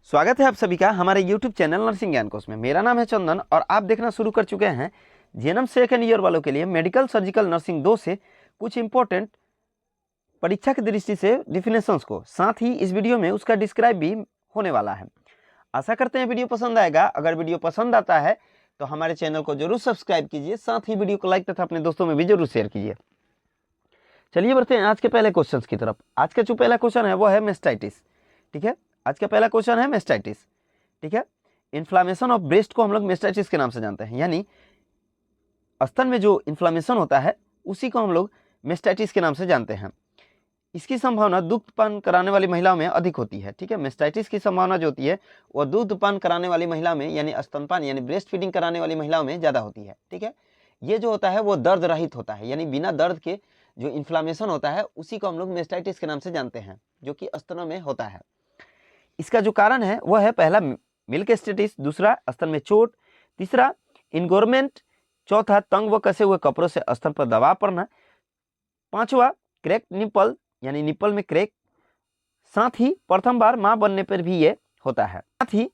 स्वागत है आप सभी का हमारे YouTube चैनल नर्सिंग ज्ञान कोश में। मेरा नाम है चंदन और आप देखना शुरू कर चुके हैं जीएनएम सेकंड ईयर वालों के लिए मेडिकल सर्जिकल नर्सिंग 2 से कुछ इंपॉर्टेंट परीक्षा की दृष्टि से डिफिनेशंस को। साथ ही इस वीडियो में उसका डिस्क्राइब भी होने वाला है। आशा करते हैं वीडियो पसंद आएगा। अगर वीडियो पसंद आता है तो हमारे चैनल को जरूर सब्सक्राइब कीजिए, साथ ही वीडियो को लाइक तथा अपने दोस्तों में भी जरूर शेयर कीजिए। चलिए बढ़ते हैं आज के पहले क्वेश्चन की तरफ। आज का जो पहला क्वेश्चन है वो है मेस्टाइटिस। ठीक है, आज का पहला क्वेश्चन है मेस्टाइटिस। ठीक है, इन्फ्लामेशन ऑफ ब्रेस्ट को हम लोग मेस्टाइटिस के नाम से जानते हैं, यानी स्तन में जो इन्फ्लामेशन होता है उसी को हम लोग मेस्टाइटिस के नाम से जानते हैं। इसकी संभावना दूधपान कराने वाली महिलाओं में अधिक होती है। ठीक है, मेस्टाइटिस की संभावना जो होती है वह दूधपान कराने वाली महिला में यानी स्तनपान यानी ब्रेस्ट फीडिंग कराने वाली महिलाओं में ज़्यादा होती है। ठीक है, ये जो होता है वो दर्द रहित होता है, यानी बिना दर्द के जो इन्फ्लामेशन होता है उसी को हम लोग मेस्टाइटिस के नाम से जानते हैं, जो कि स्तनों में होता है। इसका जो कारण है वह है पहला मिल्क स्टेटिस, दूसरा स्तन में चोट, तीसरा इनगोरमेंट, चौथा तंग व कसे हुए कपड़ों से स्तन पर दबाव पड़ना, पांचवा क्रैक निपल यानी निपल में क्रैक, साथ ही प्रथम बार मां बनने पर भी ये होता है, साथ ही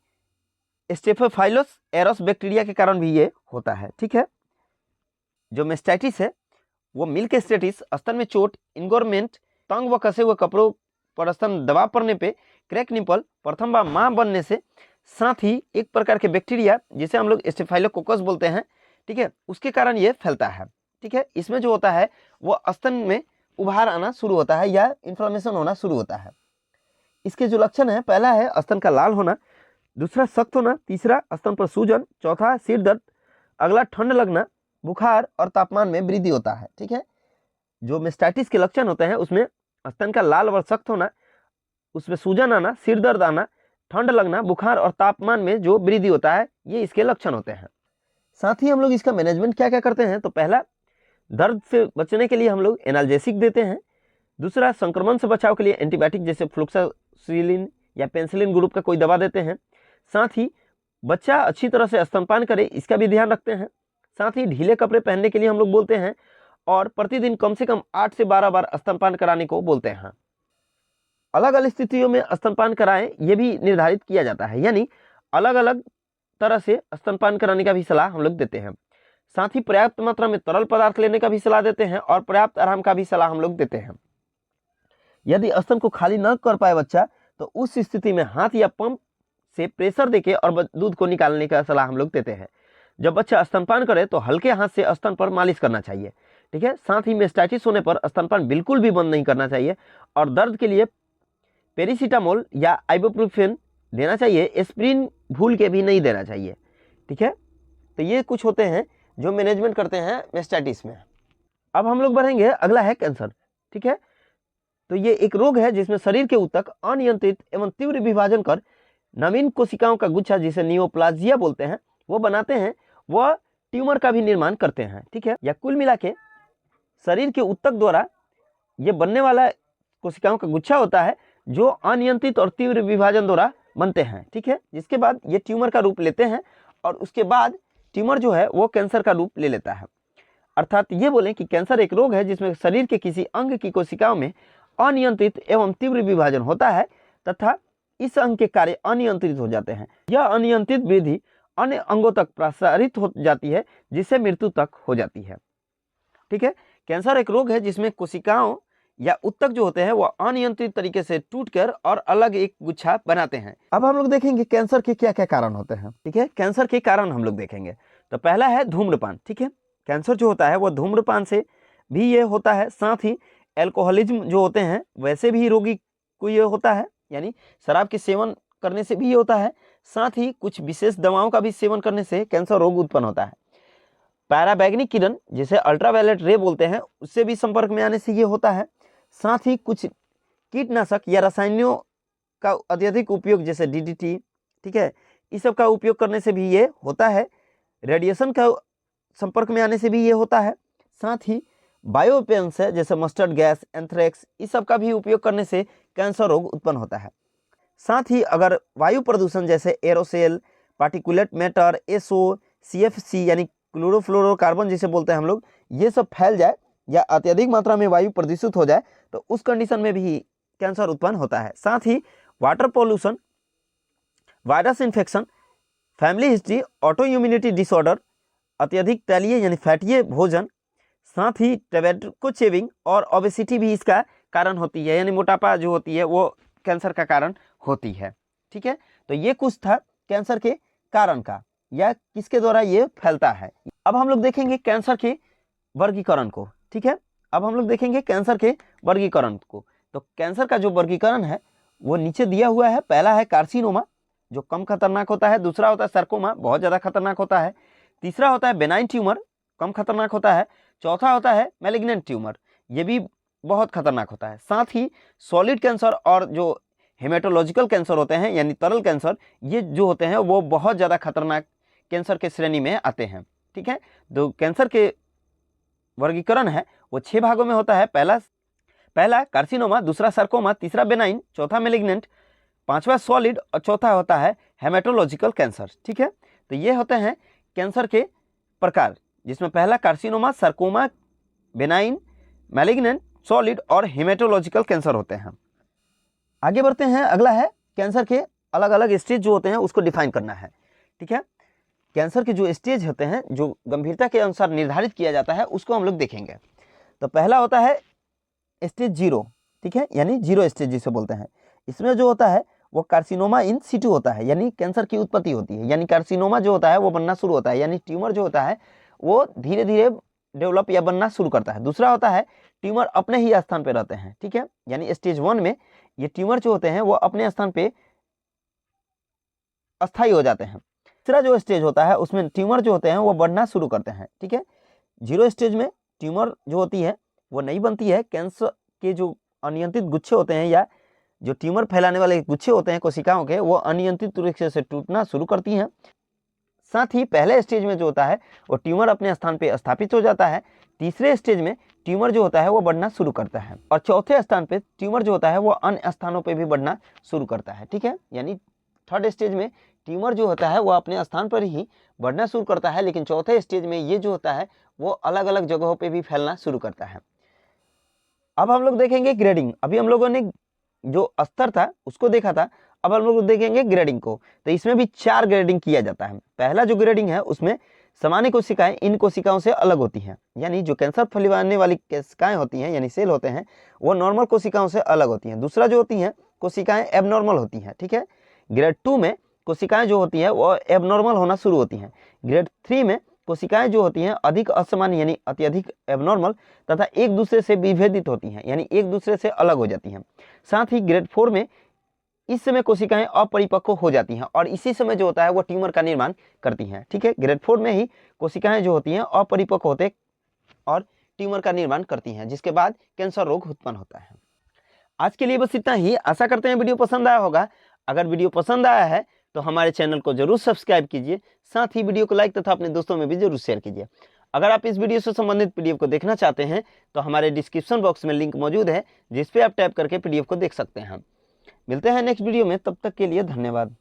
स्टेफोफाइलोस एरोस बैक्टीरिया के कारण भी ये होता है। ठीक है, जो मेस्टाइटिस है वो मिल्क स्टेटिस, स्तन में चोट, इनगोरमेंट, तंग व कसे हुए कपड़ों पर स्तन दबाव पड़ने पे, क्रैक निपल, प्रथम बार मां बनने से, साथ ही एक प्रकार के बैक्टीरिया जिसे हम लोग स्टेफाइलोकोकस बोलते हैं, ठीक है, उसके कारण ये फैलता है। ठीक है, इसमें जो होता है वो स्तन में उभार आना शुरू होता है या इन्फ्लामेशन होना शुरू होता है। इसके जो लक्षण है, पहला है स्तन का लाल होना, दूसरा सख्त होना, तीसरा स्तन पर सूजन, चौथा सिर दर्द, अगला ठंड लगना, बुखार और तापमान में वृद्धि होता है। ठीक है, जो मेस्टाइटिस के लक्षण होते हैं उसमें स्तन का लाल व सख्त होना, उसमें सूजन आना, सिर दर्द आना, ठंड लगना, बुखार और तापमान में जो वृद्धि होता है, ये इसके लक्षण होते हैं। साथ ही हम लोग इसका मैनेजमेंट क्या क्या करते हैं, तो पहला दर्द से बचने के लिए हम लोग एनाल्जेसिक देते हैं, दूसरा संक्रमण से बचाव के लिए एंटीबायोटिक जैसे फ्लुक्सासिलिन या पेनिसिलिन ग्रुप का कोई दवा देते हैं, साथ ही बच्चा अच्छी तरह से स्तनपान करे इसका भी ध्यान रखते हैं, साथ ही ढीले कपड़े पहनने के लिए हम लोग बोलते हैं और प्रतिदिन कम से कम 8 से 12 बार स्तनपान कराने को बोलते हैं। अलग अलग स्थितियों में स्तनपान कराएं ये भी निर्धारित किया जाता है, यानी अलग अलग तरह से स्तनपान कराने का भी सलाह हम लोग देते हैं। साथ ही पर्याप्त मात्रा में तरल पदार्थ लेने का भी सलाह देते हैं और पर्याप्त आराम का भी सलाह हम लोग देते हैं। यदि स्तन को खाली न कर पाए बच्चा तो उस स्थिति में हाथ या पंप से प्रेशर देके और दूध को निकालने का सलाह हम लोग देते हैं। जब बच्चा स्तनपान करे तो हल्के हाथ से स्तन पर मालिश करना चाहिए। ठीक है, साथ ही मेस्टाइटिस होने पर स्तनपान बिल्कुल भी बंद नहीं करना चाहिए और दर्द के लिए पेरासीटामोल या आइबुप्रोफेन देना चाहिए, एस्प्रिन भूल के भी नहीं देना चाहिए। ठीक है, तो ये कुछ होते हैं जो मैनेजमेंट करते हैं मेस्टाइटिस में। अब हम लोग बढ़ेंगे, अगला है कैंसर। ठीक है, तो ये एक रोग है जिसमें शरीर के ऊतक अनियंत्रित एवं तीव्र विभाजन कर नवीन कोशिकाओं का गुच्छा जिसे नियोप्लाजिया बोलते हैं वो बनाते हैं, वह ट्यूमर का भी निर्माण करते हैं। ठीक है, या कुल मिला के शरीर के ऊतक द्वारा ये बनने वाला कोशिकाओं का गुच्छा होता है जो अनियंत्रित और तीव्र विभाजन द्वारा बनते हैं। ठीक है, जिसके बाद ये ट्यूमर का रूप लेते हैं और उसके बाद ट्यूमर जो है वो कैंसर का रूप ले लेता है। अर्थात ये बोलें कि कैंसर एक रोग है जिसमें शरीर के किसी अंग की कोशिकाओं में अनियंत्रित एवं तीव्र विभाजन होता है तथा इस अंग के कार्य अनियंत्रित हो जाते हैं। यह अनियंत्रित वृद्धि अन्य अंगों तक प्रसारित हो जाती है जिससे मृत्यु तक हो जाती है। ठीक है, कैंसर एक रोग है जिसमें कोशिकाओं या ऊतक जो होते हैं वो अनियंत्रित तरीके से टूटकर और अलग एक गुच्छा बनाते हैं। अब हम लोग देखेंगे कैंसर के क्या क्या कारण होते हैं। ठीक है, कैंसर के कारण हम लोग देखेंगे, तो पहला है धूम्रपान। ठीक है, कैंसर जो होता है वो धूम्रपान से भी ये होता है, साथ ही एल्कोहलिज्म जो होते हैं वैसे भी रोगी को ये होता है, यानी शराब के सेवन करने से भी ये होता है, साथ ही कुछ विशेष दवाओं का भी सेवन करने से कैंसर रोग उत्पन्न होता है। पैराबैंगनी किरण जिसे अल्ट्रावायलेट रे बोलते हैं उससे भी संपर्क में आने से ये होता है, साथ ही कुछ कीटनाशक या रसायनों का अत्यधिक उपयोग जैसे डीडीटी, ठीक है, इस सब का उपयोग करने से भी ये होता है। रेडिएशन का संपर्क में आने से भी ये होता है, साथ ही बायोवेपन्स है जैसे मस्टर्ड गैस, एंथ्रेक्स, इस सब का भी उपयोग करने से कैंसर रोग उत्पन्न होता है। साथ ही अगर वायु प्रदूषण जैसे aerosol, particulate matter, SO, CFC यानी क्लोरोफ्लोरोकार्बन जिसे बोलते हैं हम लोग, ये सब फैल जाए या अत्यधिक मात्रा में वायु प्रदूषित हो जाए तो उस कंडीशन में भी कैंसर उत्पन्न होता है। साथ ही water pollution virus infection, family history, auto immunity disorder, अत्यधिक तैलीय यानी फैटिये भोजन, साथ ही टोबैको चेविंग और ओबेसिटी भी इसका कारण होती है, यानी मोटापा जो होती है वो कैंसर का कारण होती है। ठीक है, तो ये कुछ था कैंसर के कारण का या किसके द्वारा ये फैलता है। अब हम लोग देखेंगे कैंसर के वर्गीकरण को। ठीक है, अब हम लोग देखेंगे कैंसर के वर्गीकरण को। तो कैंसर का जो वर्गीकरण है वो नीचे दिया हुआ है। पहला है कार्सिनोमा जो कम खतरनाक होता है, दूसरा होता है सर्कोमा बहुत ज़्यादा खतरनाक होता है, तीसरा होता है बेनाइन ट्यूमर कम खतरनाक होता है, चौथा होता है मैलिग्नेंट ट्यूमर ये भी बहुत खतरनाक होता है। साथ ही सॉलिड कैंसर और जो हेमेटोलॉजिकल कैंसर होते हैं यानी तरल कैंसर, ये जो होते हैं वो बहुत ज़्यादा खतरनाक कैंसर के श्रेणी में आते हैं। ठीक है, तो कैंसर के वर्गीकरण है वो 6 भागों में होता है। पहला कार्सिनोमा, दूसरा सर्कोमा, तीसरा बेनाइन, चौथा मैलिग्नेंट, पांचवा सॉलिड और चौथा होता है हेमेटोलॉजिकल कैंसर। ठीक है, तो ये होते हैं कैंसर के प्रकार, जिसमें पहला carcinoma, sarcoma, benign, malignant, solid और हेमेटोलॉजिकल कैंसर होते हैं। आगे बढ़ते हैं, अगला है कैंसर के अलग अलग स्टेज जो होते हैं उसको डिफाइन करना है। ठीक है, कैंसर के जो स्टेज होते हैं जो गंभीरता के अनुसार निर्धारित किया जाता है उसको हम लोग देखेंगे। तो पहला होता है स्टेज 0। ठीक है, यानी 0 स्टेज जिसे बोलते हैं। इसमें जो होता है वो कार्सिनोमा इन सिटू होता है, यानी कैंसर की उत्पत्ति होती है, यानी कार्सिनोमा जो होता है वो बनना शुरू होता है, यानी ट्यूमर जो होता है वो धीरे धीरे डेवलप या बनना शुरू करता है। दूसरा होता है ट्यूमर अपने ही स्थान पे रहते हैं। ठीक है, यानी स्टेज 1 में ये ट्यूमर जो होते हैं वो अपने स्थान पे अस्थायी हो जाते हैं। तीसरा जो स्टेज होता है उसमें ट्यूमर जो होते हैं वो बढ़ना शुरू करते हैं। ठीक है, 0 स्टेज में ट्यूमर जो होती है वो नहीं बनती है। कैंसर के जो अनियंत्रित गुच्छे होते हैं या जो ट्यूमर फैलाने वाले गुच्छे होते हैं कोशिकाओं के, वो अनियंत्रित रूप से टूटना शुरू करती हैं। साथ ही पहले स्टेज में जो होता है वो ट्यूमर अपने स्थान पे स्थापित हो जाता है। तीसरे स्टेज में ट्यूमर जो होता है वो बढ़ना शुरू करता है और चौथे स्थान पे ट्यूमर जो होता है वो अन्य स्थानों पे भी बढ़ना शुरू करता है। ठीक है, यानी 3rd स्टेज में ट्यूमर जो होता है वो अपने स्थान पर ही बढ़ना शुरू करता है, लेकिन चौथे स्टेज में ये जो होता है वो अलग अलग जगहों पे भी फैलना शुरू करता है। अब हम लोग देखेंगे ग्रेडिंग। अभी हम लोगों ने जो स्तर था उसको देखा था, अब हम लोग देखेंगे ग्रेडिंग को। तो इसमें भी 4 ग्रेडिंग किया जाता है। पहला जो ग्रेडिंग है उसमें सामान्य कोशिकाएं इन कोशिकाओं से अलग होती हैं, यानी जो कैंसर फैलाने वाली कोशिकाएं होती हैं यानी सेल होते हैं वो नॉर्मल कोशिकाओं से अलग होती हैं। दूसरा जो होती हैं कोशिकाएं एबनॉर्मल होती हैं। ठीक है, ग्रेड 2 में कोशिकाएं जो होती हैं वो एबनॉर्मल होना शुरू होती हैं। ग्रेड 3 में कोशिकाएं जो होती हैं अधिक असामान्य यानी अत्यधिक एबनॉर्मल तथा एक दूसरे से विभेदित होती हैं, यानी एक दूसरे से अलग हो जाती हैं। साथ ही ग्रेड 4 में इस समय कोशिकाएं अपरिपक्व हो जाती हैं और इसी समय जो होता है वो ट्यूमर का निर्माण करती हैं। ठीक है, ग्रेड 4 में ही कोशिकाएं जो होती हैं अपरिपक्व होते और ट्यूमर का निर्माण करती हैं, जिसके बाद कैंसर रोग उत्पन्न होता है। आज के लिए बस इतना ही। आशा करते हैं वीडियो पसंद आया होगा। अगर वीडियो पसंद आया है तो हमारे चैनल को जरूर सब्सक्राइब कीजिए, साथ ही वीडियो को लाइक तथा अपने दोस्तों में भी जरूर शेयर कीजिए। अगर आप इस वीडियो से संबंधित पीडीएफ को देखना चाहते हैं तो हमारे डिस्क्रिप्शन बॉक्स में लिंक मौजूद है, जिस पे आप टैप करके पीडीएफ को देख सकते हैं। मिलते हैं नेक्स्ट वीडियो में, तब तक के लिए धन्यवाद।